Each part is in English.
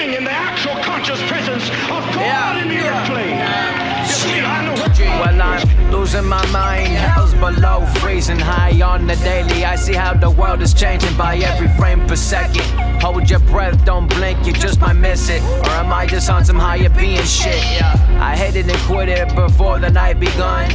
living in the actual conscious presence of God in the earth plane. You see, I know what Well, I'm losing my mind, hell's below, freezing high on the daily. I see how the world is changing by every frame per second. Hold your breath, don't blink, you just might miss it. Or am I just on some higher being shit? I hit it and quit it before the night begun.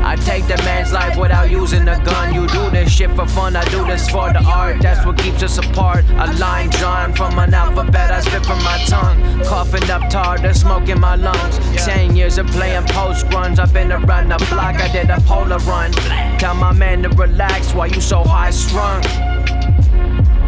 I take the man's life without using a gun. You do this shit for fun, I do this for the art. That's what keeps us apart. A line drawn from an alphabet I spit from my tongue. Coughing up tar, the smoke in my lungs. 10 years of playing post-grunge, I've been around the block, I did a polar run. Tell my man to relax, why you so high-strung?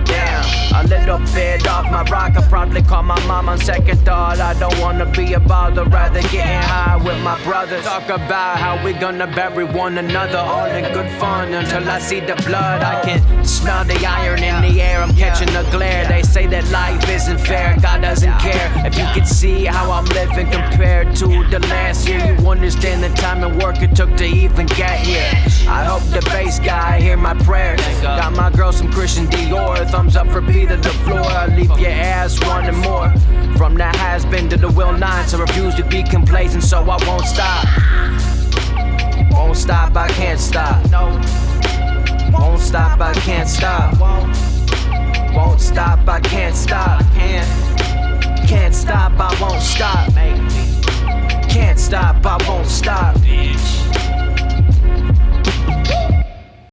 Damn, a little bit off my rock. I probably call my mom on second thought. I don't wanna be a bother, rather getting high with my brothers. Talk about how we gonna bury one another, all in good fun until I see the blood. I can smell the iron in the air, I'm catching a glare. They say that life isn't fair, God doesn't care. If you could see how I'm living compared to the last year, you understand the time and work it took to even get here. I hope the bass guy hear my prayers. Got my girl some Christian Dior, thumbs up for P to the floor. I leave your ass wanting more. From the has-been to the will not, so refuse to be complacent, so I won't stop. Won't stop, I can't stop. Won't stop, I can't stop. Won't stop, I can't stop.